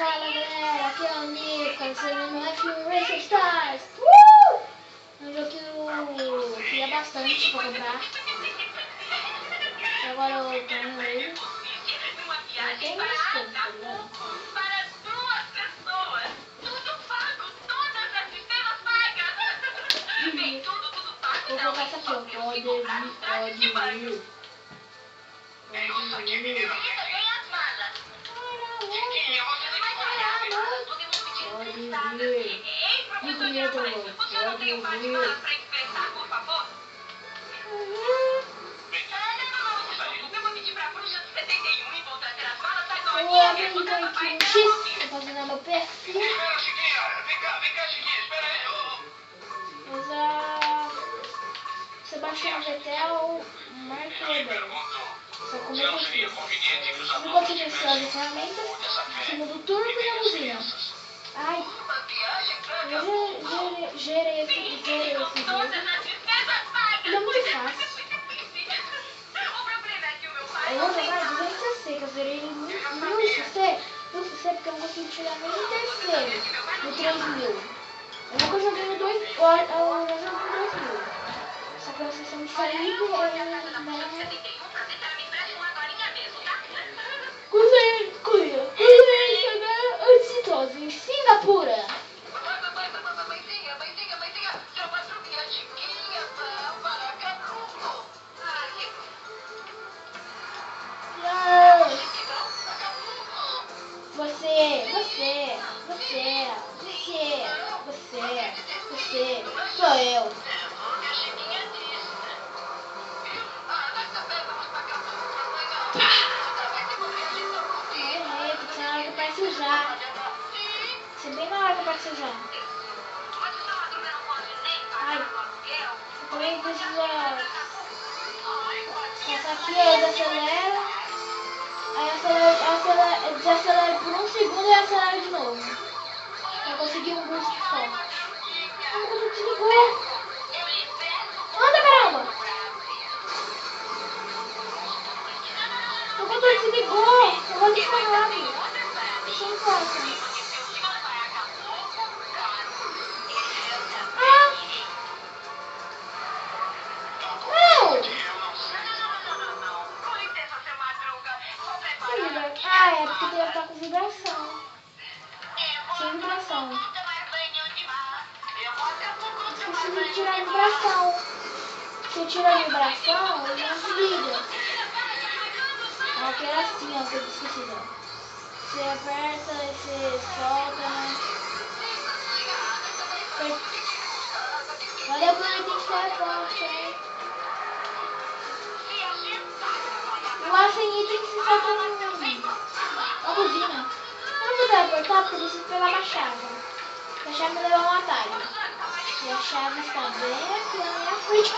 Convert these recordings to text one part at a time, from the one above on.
Fala galera, aqui é o Nico, você no F1 Racer Stars. Um jogo que eu queria bastante pra comprar. Agora eu tenho ele. Eu tenho esse tempo, tá ligado? Vou colocar essa aqui, ó. Pode vir. Eu aprendi aqui no X, tô fazendo meu perfil. Sebastião Vettel, Marco Webber. Só como eu fiz. No banco de as ferramentas, em cima do turbo e da buzina. Ai, eu gerei esse vídeo. Ele é muito fácil. Eu vou jogar 200cc, que eu zerei ele no 1000cc, porque eu não consigo chegar nem no terceiro, no 3000. Eu nunca joguei no 2000. Só que a sessão de saída ansioso em Singapura. Você, sou eu. Tá na hora que aparece já. Isso é bem na hora que aparece já. Ai, eu também preciso passar aqui, eu desacelero. Aí desacelero por um segundo e acelero de novo. Pra conseguir um boost só. Como que eu desligou? Anda, caramba! O controle desligou! Eu vou desligar rápido. Deixa eu passar. É porque deve estar com vibração. Sem vibração. Esqueci de tirar a vibração. Se eu tirar a vibração, ele não desliga. Aqui era assim, ó, que eu esqueci, ó. Você aperta e você solta, né? Valeu por me ter forte, hein? O ACI tem que ficar com a buzina. Eu não vou teleportar porque eu preciso pegar uma chave. A chave me leva a um atalho. E a chave está bem aqui na minha frente.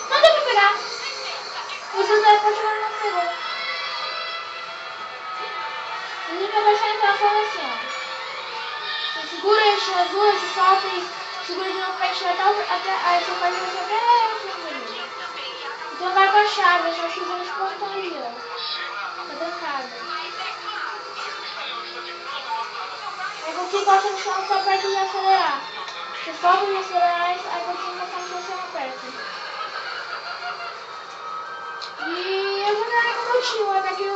Não deu pra pegar. Você teleportar, mas não pegou. A única versão então foi assim, ó. Você segura eixo azul, você solta e segura de novo para estirar até aí você faz isso até. Então vai com a chave, a chave segura esse botão ali, ó. Tá trancada. Aí quando você encosta no chão, você aperta de acelerar. Você solta de acelerar, aí quando você encostar no chão, você aperta. E eu jogaria com o meu tio, até que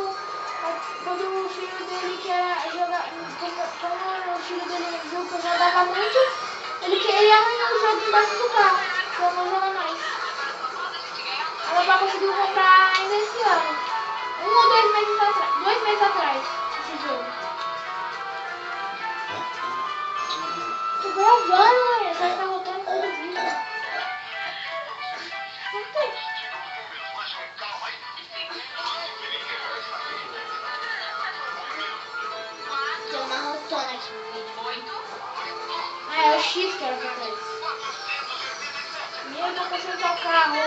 quando o filho dele quer jogar, como o filho dele viu que eu jogava muito, ele queria arranhar o jogo embaixo do carro. ou 2 meses atrás. 2 meses atrás, esse jogo. Tô gravando, mãe. Só tá voltando todo vídeo. Não tem. Tem uma rotona aqui no vídeo. Ah, é o X que era pra trás. Meu, eu tô consertar o carro.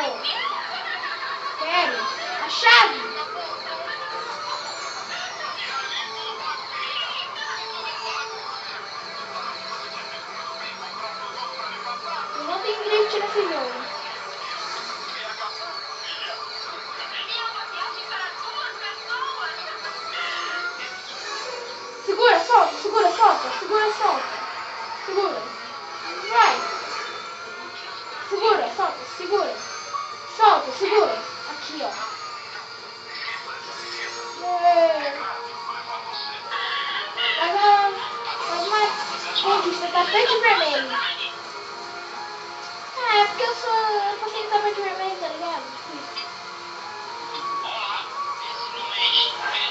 Quero. A chave. Eu não tenho drift nesse jogo. Segura, solta, segura, solta, segura, solta. Segura. Vai. Segura, solta, segura. Solta, segura. Aqui, ó. Faz uma conquista, tapete vermelho. Ah, é porque eu passei no tapete vermelho, tá ligado?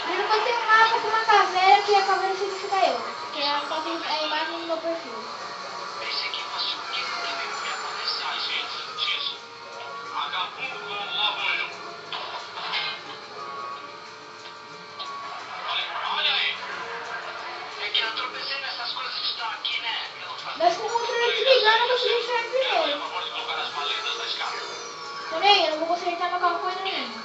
Primeiro que eu tenho um mapa com uma caveira, que a caveira significa eu. Que é a foto, é a imagem do meu perfil. Mas com o controle desligando, eu consegui chegar primeiro. Porém, eu não vou consertar meu carro com coisa nenhuma.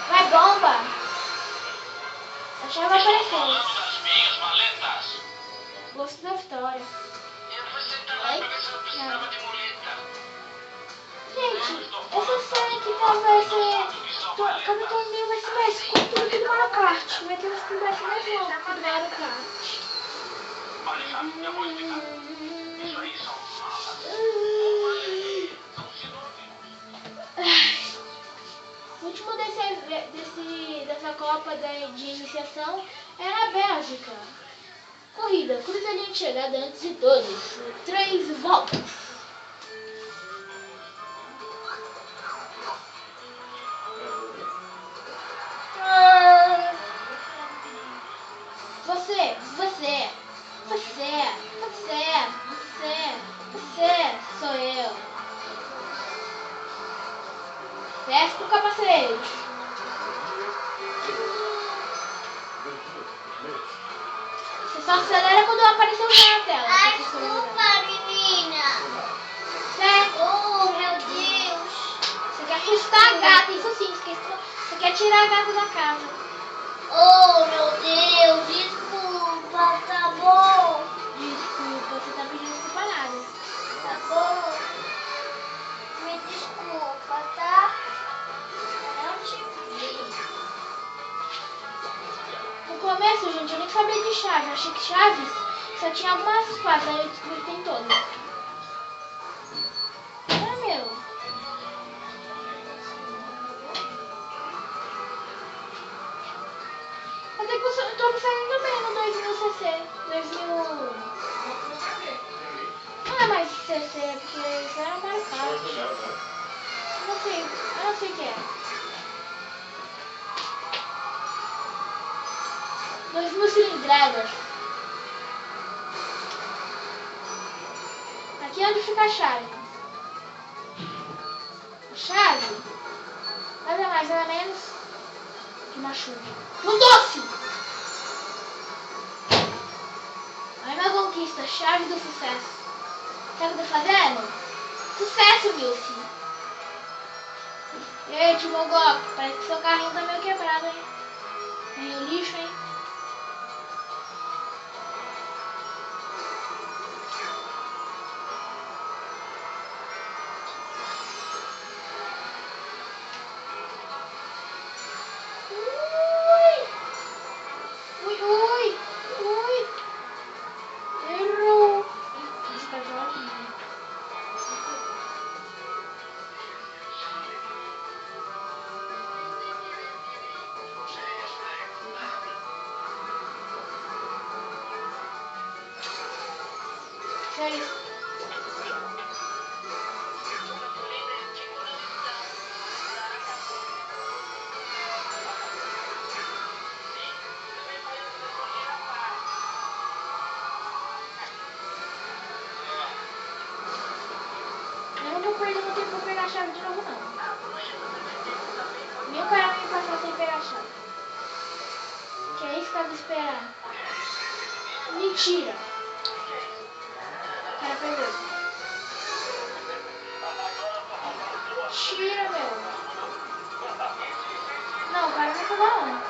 Vai, bomba! A chave apareceu. Gosto da história. Oi? Não. Gente, essa série aqui vai ser... Cada torneio vai ser mais curto do que do Mario Kart. Vai ter uns que vai ser mais longo que do Mario Kart. O último dessa Copa de iniciação é na Bélgica. Corrida, cruze a linha de chegada antes de todos. 3 voltas. Você sou eu. Desce pro capacete. Você só acelera quando aparecer o já na tela. Ai, desculpa, menina. Certo? Oh, meu Deus. Você quer assustar a gata, isso sim. Você quer tirar a gata da casa. Oh, meu Deus, desculpa, tá bom. Desculpa, você tá pedindo desculpa nada. Tá bom. Me desculpa, tá? Eu não te vi. No começo, gente, eu nem sabia de chave. Eu achei que chaves só tinha algumas quatro, aí eu descobri que tem todas. Ah, meu. Até que eu tô me saindo bem no 2000cc. 2000... Não é mais CC, porque isso é Mario Kart. Eu não sei o que é. 2000 cilindradas. Aqui é onde fica a chave. A chave nada mais, nada menos que uma chuva. Um doce! Aí minha conquista, chave do sucesso. Sabe o que eu tô fazendo? Sucesso, Milce! E aí, tio Mogok, parece que seu carrinho tá meio quebrado, hein? Meio lixo, hein? Ui! Errou! Ih, é isso. a chave de novo, não. Nem o cara me passar sem pegar a chave. Que é isso que eu vou esperar. Mentira. O cara pegou. Mentira, meu. Não, o cara não pegou, não.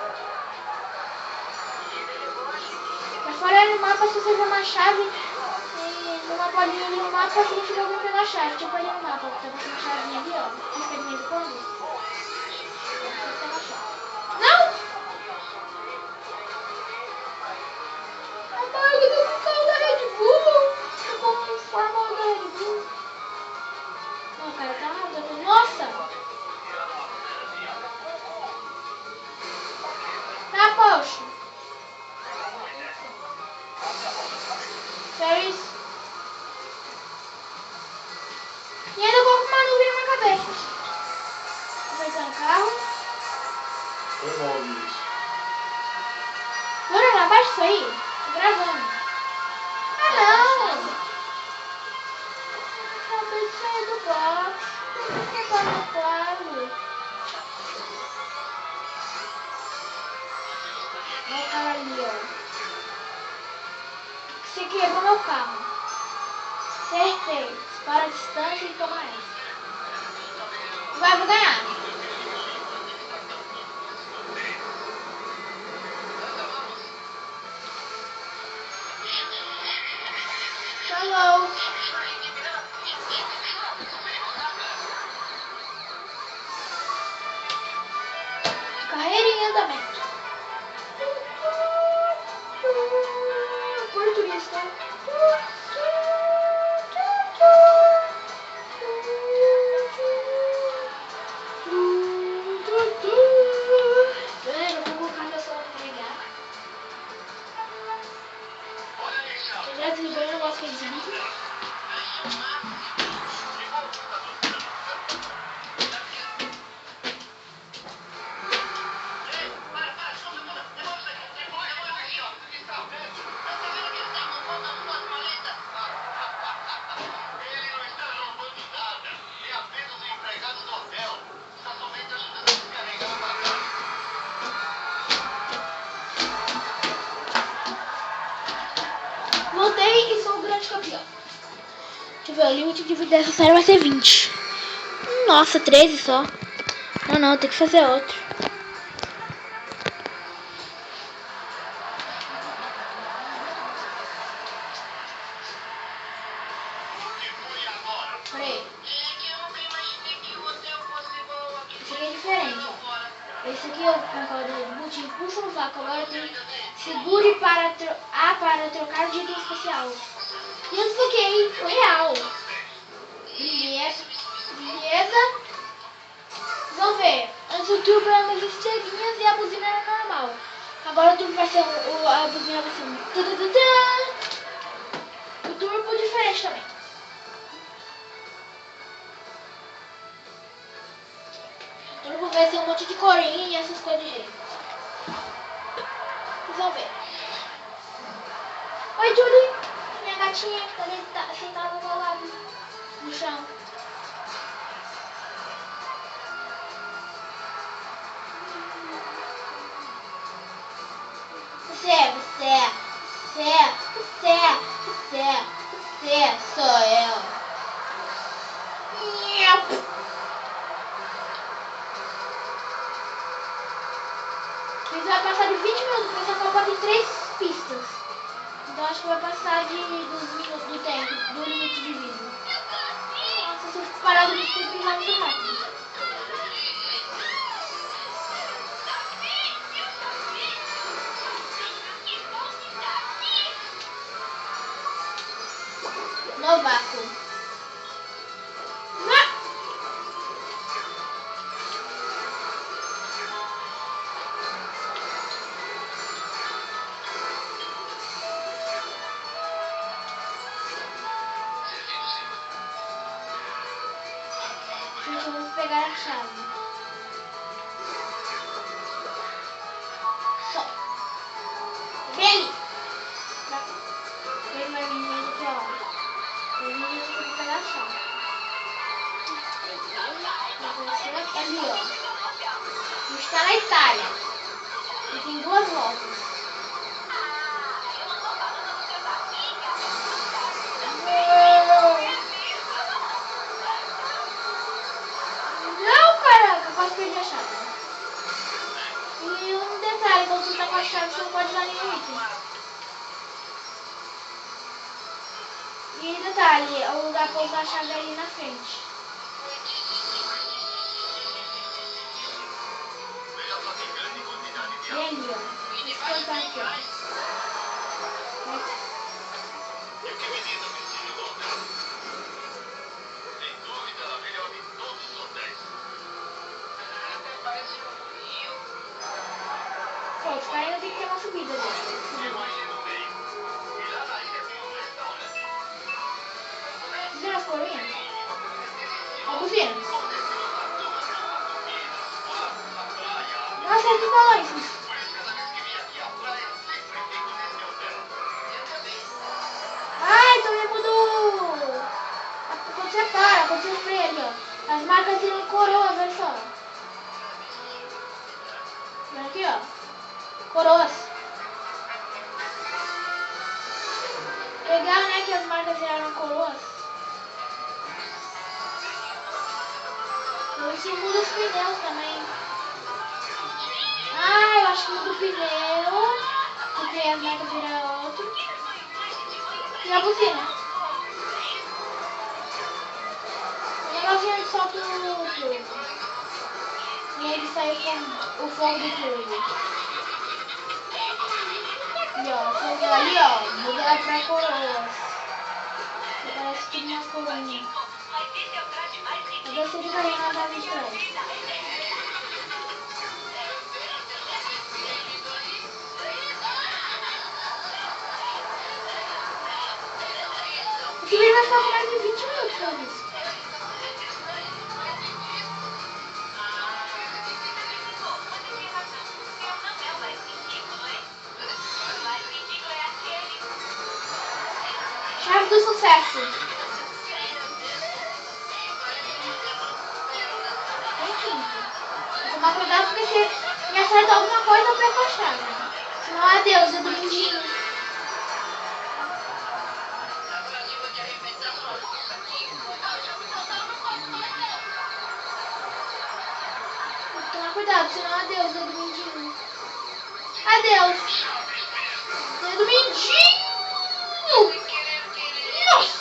Mas fora no mapa, se você vê uma chave e numa bolinha ali no mapa, significa alguém pegou a chave. Tipo ali no mapa, tá passando a chavinha ali, ó. Fica de vez em quando. Você pega a chave. Não! Rapaz, eu tô com o carro da Red Bull. Eu tô com o formal da Red Bull. Não, cara, tá rápido. Nossa! Tá, poxa. Sério isso? E ainda coloco uma nuvem na minha cabeça. Vou entrar no carro. Remove isso. Bora, abaixa isso aí. Tô gravando. Ah, não. Acabei de sair do box. Eu vou ficar no quadro. Olha o cara ali, ó. Você quebrou meu carro. Certeza. Para a distância e toma essa. Vou ganhar. Falou. Carreirinha também. Português, tá? Peraí, eu vou colocar meu celular pra carregar. Eu já desliguei o negócio que é desliga. Voltei e sou o grande campeão. Deixa eu ver, o limite de vida dessa série vai ser 20. Nossa, 13 só. Não, tem que fazer outro. Peraí. Esse aqui é diferente, ó. Esse aqui é o cavalo do boot, impulsa no vácuo. Agora tem segure para, para trocar de item especial. E eu desbloqueei, foi real. Beleza. Vamos ver. Antes o turbo era umas estrelinhas e a buzina era normal. Agora o turbo vai ser a buzina vai ser um o turbo diferente também. O turbo vai ser um monte de corinha e essas coisas de jeito. Vamos ver. Oi, Julie. Minha gatinha que também tá sentada do meu lado no chão. Você sou eu. Isso vai passar de 20 minutos, porque essa Copa tem 3 pistas. Então acho que vai passar dos minutos do tempo, do limite de vida. Nossa, se eu fico parado nisso, tem que brincar muito rápido. No vácuo. Gente, eu vou pegar a chave. Só. Bem! Ele vai vir aqui, ó. Ele vai vir aqui pra pegar a chave. na Itália. E tem 2 voltas. Não, caraca, quase perdi a chave. E um detalhe, quando você tá com a chave, você não pode usar nenhum item. E detalhe, o lugar pra usar a chave é ali na frente. E ali, ó. Deixa eu cortar aqui, ó. Pô, os caras ainda tem que ter uma subida ali. Vocês viram as coroinhas? Ó, buzina. Nossa, é tudo longe. Ai, tô mudou. Quando você para, quando você freia ali, ó. As marcas viram coroas, olha só. Olha aqui, ó. Coroas. Legal, né, que as marcas viraram coroas. Isso muda os pneus também. Ah, eu acho que muda o pneu. Porque as marcas viram outro. E a buzina. O negocinho de solta o tubo. E ele sai com o fogo do tubo. E ó, o fogo ali, ó, muda pra coroas. Parece tudo umas coroinhas. Eu gostei de cair na base de trás. Esse vídeo vai ficar com mais de 20 minutos, pelo visto. Chave do sucesso. Enfim. Vou tomar cuidado porque se me acertar alguma coisa eu perco a chave. Senão adeus, é dominghinho. Vou tomar cuidado, senão adeus, é dominghinho. Adeus. É dominghinho. Nossa.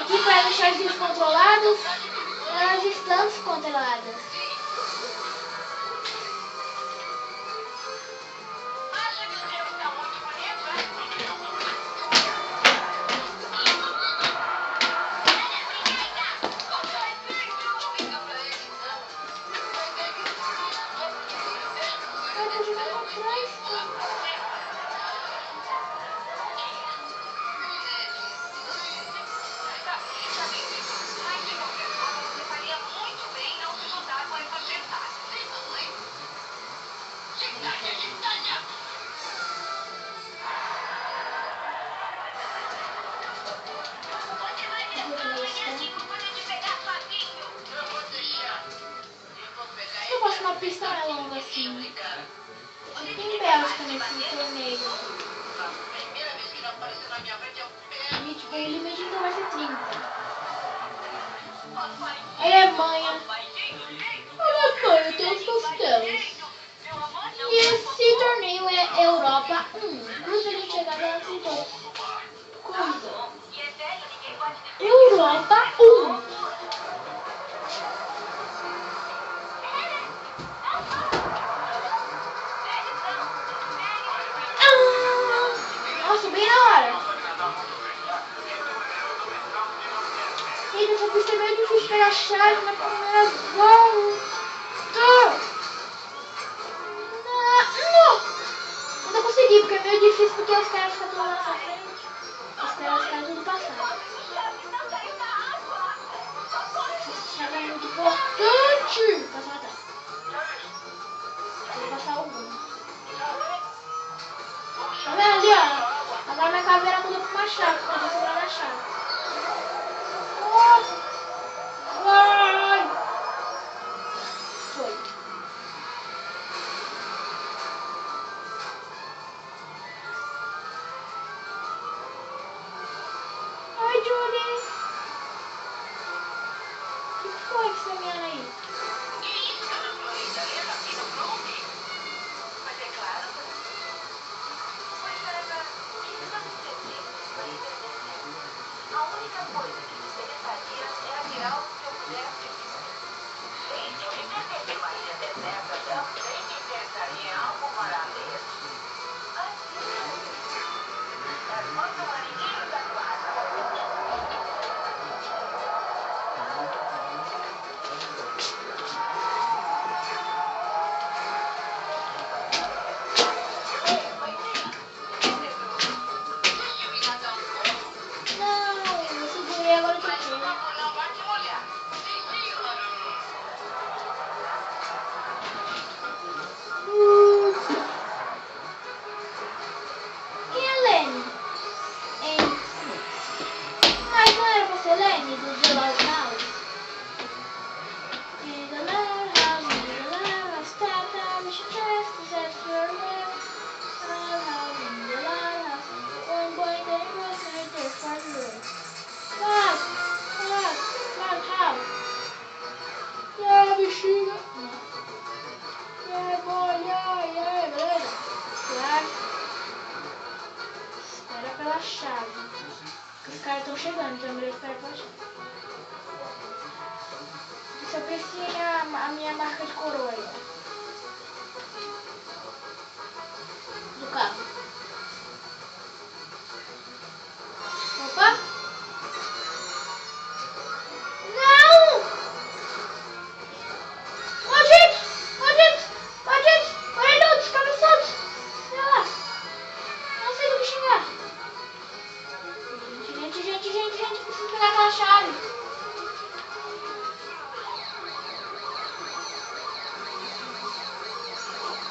Aqui para deixar os controlados, as instâncias controladas. Eu posso uma pista longa assim. Tem Bélgica nesse torneio. O limite então vai ser 30. Alemanha. Alemanha tem os costelos. E esse torneio é Europa 1. Gostaria de chegar antes de todos. Coisa. Europa 1. Nossa, bem na hora. Eita, essa pista é meio difícil pegar a chave na primeira volta. Não! Não consegui, porque é meio difícil porque os caras ficam tudo na nossa frente. Os caras ficam tudo passando. Essa chave é muito importante. Passar atrás. Vou passar algum. Tá vendo ali, ó? Agora minha caveira mudou pra uma chave, porque eu tô segurando a chave. Vai! Julie! O que foi que você me aí? A única coisa que você faria era tirar o que eu pudesse dizer. Bem, se eu me perdesse uma ilha deserta, também me pensaria em algo para ler. É quando o marinheiro da guarda. Não, eu segurei agora de quê? Não vai te molhar. Quem é Lenny? Hein? Mas não era pra ser Lenny do The Loud House? In the loud house, tap tap, we should test to set your will. Loud house, in the loud house, one boy they was right there for you. Loud, loud, loud house. Yeah, bexiga. Não. Yeah, boy, yeah, beleza? Claro. Espera pela chave. Os caras estão chegando, então é melhor esperar pela chave. Só preciso a minha marca de coroa aí, ó. Do carro. Opa! Não! Ô, gente! Orelhudos, cabeçudos! Olha lá! Não sei como chegar. Gente, preciso pegar aquela chave.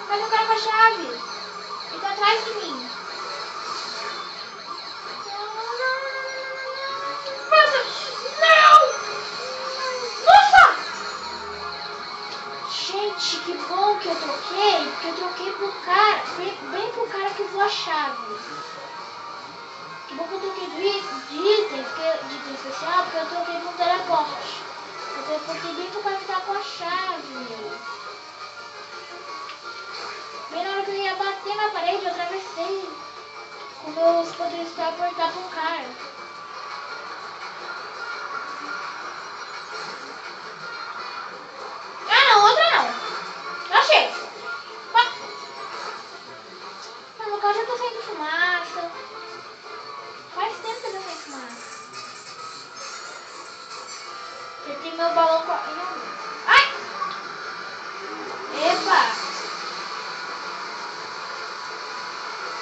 Cadê o cara com a chave? Ele tá atrás de mim. Não! Nossa! Gente, que bom que eu troquei, porque eu troquei pro cara, bem pro cara que usou a chave. Que bom que eu troquei de item especial, porque eu troquei pro teleporte. Eu teleportei bem pro cara que tá com a chave, meu. Bem na hora que eu ia bater na parede, eu atravessei. Com meus poderes pra apertar pro cara. Ah, não, outra não. Já chega. Mas meu carro já tá saindo fumaça. Faz tempo que eu tô sem fumaça. Eu tenho meu balão com a... Ai! Epa!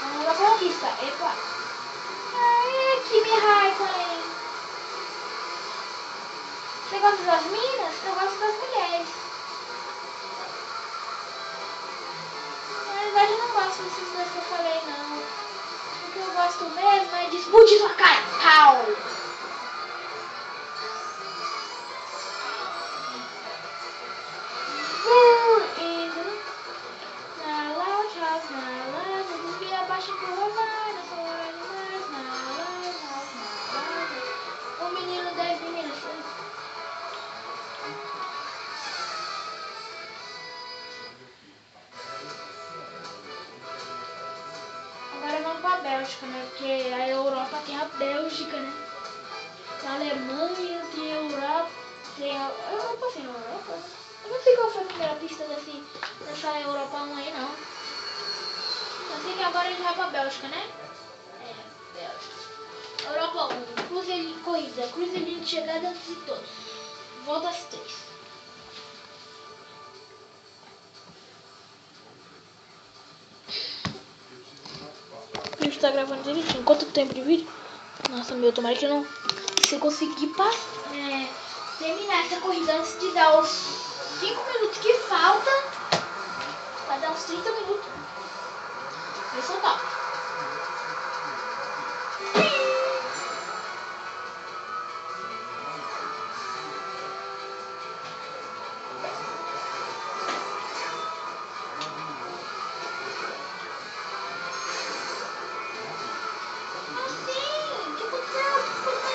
Vamos da conquista. Epa! Ai, que me Raikkonen. Você gosta das minas? Eu gosto das mulheres. Na verdade, eu não gosto desses dois que eu falei, não. O que eu gosto mesmo é de explodir sua cara. Pau! Na loud house, eu desvio abaixo pro rovar, na sua animais, na loud house. O menino 10 meninas. Agora vamos pra Bélgica, né? Porque a Europa tem a Bélgica, né? Tem a Alemanha, tem a Europa, tem a Europa, tem a Europa. Eu não sei qual foi a primeira pista dessa Europa 1 aí, não. Eu sei que agora a gente vai pra Bélgica, né? É, Bélgica. Europa 1, corrida, cruzelinho de chegada antes de todos. Volta às 3. A gente tá gravando direitinho. Quanto tempo de vídeo? Nossa, meu, tomara que eu não... Se eu conseguir terminar essa corrida antes de dar os 5 minutos que falta, vai dar uns 30 minutos. Vai soltar. Assim, o que aconteceu? Por que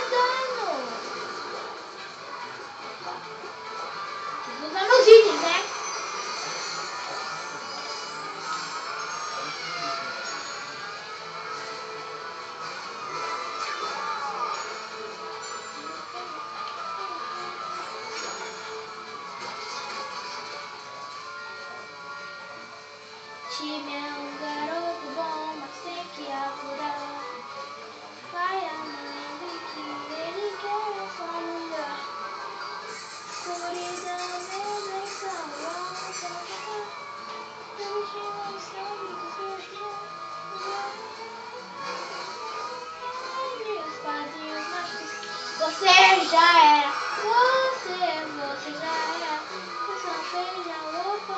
Time é um garoto bom, mas tem que apurar. Pai, a mãe do que ele quer é só lugar. Escuridão, medo, então, vamos tocar. Ele tinha um sangue do seu os padrinhos mágicos. Você já era. Você já era. Eu só fez a louca.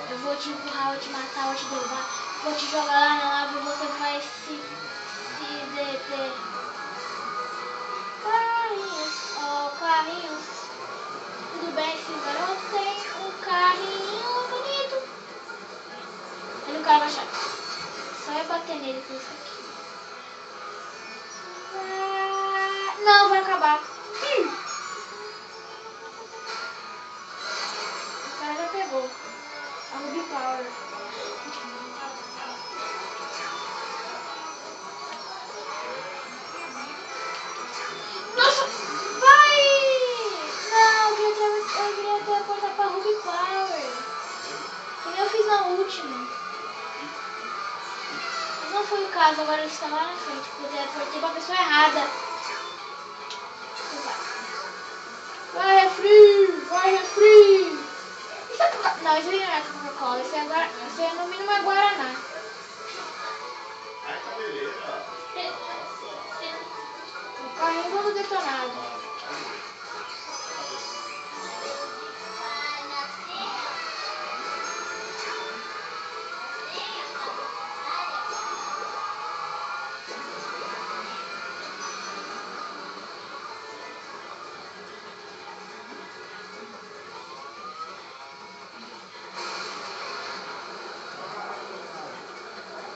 Eu vou te empurrar, vou te matar, vou te derrubar. Vou te jogar lá na lava e você vai se deter. Carrinhos, oh carrinhos. Tudo bem, esse garoto tem um carrinho bonito. Ele não quer baixar. Só vai bater nele com isso aqui. Não, vai acabar. O cara já pegou. A Ruby Power. Nossa! Vai! Não, eu queria teleportar pra Ruby Power. Que eu fiz na última. Mas não foi o caso, agora ele está lá na frente. Porque eu teleportei pra pessoa errada. Vai, refri! Vai, refri! Isso é Coca-Cola. Não, isso aí não é Coca-Cola. Isso é no mínimo é Guaraná. O carrinho todo detonado.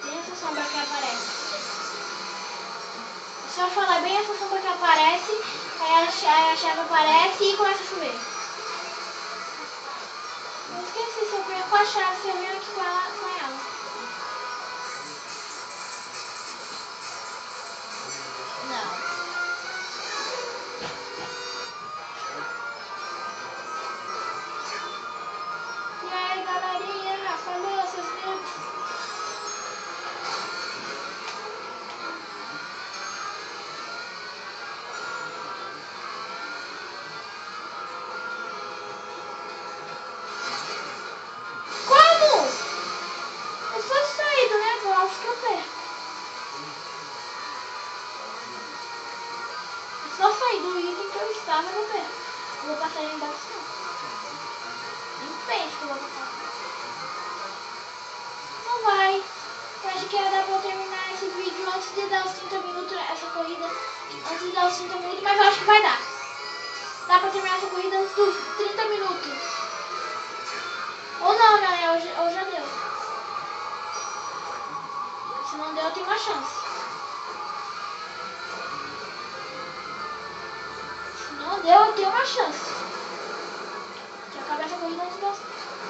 Essa sombra que aparece. É só falar bem essa sombra que aparece, aí a chave aparece e começa a chover. Eu esqueci se eu venho com a chave, se eu venho aqui com ela. Não. E aí, galerinha, falou seus dedos. Como? Eu sou distraído, né? Gosto que eu perco. É só sair do item que eu estava no perco. Eu vou passar ali embaixo, não. Nem pense que eu vou passar. Não vai. Eu acho que ia dar pra eu terminar esse vídeo antes de dar os 30 minutos, essa corrida. Antes de dar os 30 minutos, mas eu acho que vai dar. Dá pra terminar essa corrida antes dos 30 minutos. Ou não, né? Ou já deu. Se não deu, eu tenho uma chance. Se não deu, eu tenho uma chance. De acabar essa corrida antes dos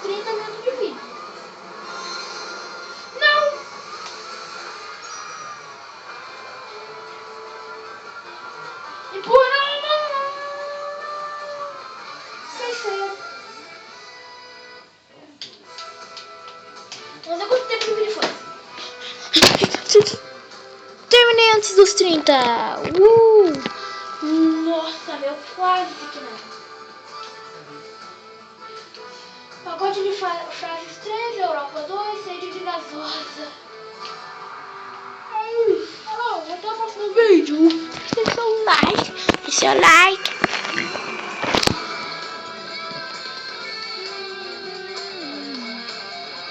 30 minutos de vídeo. Não! Empurra! Terceiro. Vamos ver quanto tempo de vídeo foi. Terminei antes dos 30. Nossa, meu, quase que não. Pacote de frases 3, Europa 2, sede de gasosa. Até o próximo vídeo. Deixa o like.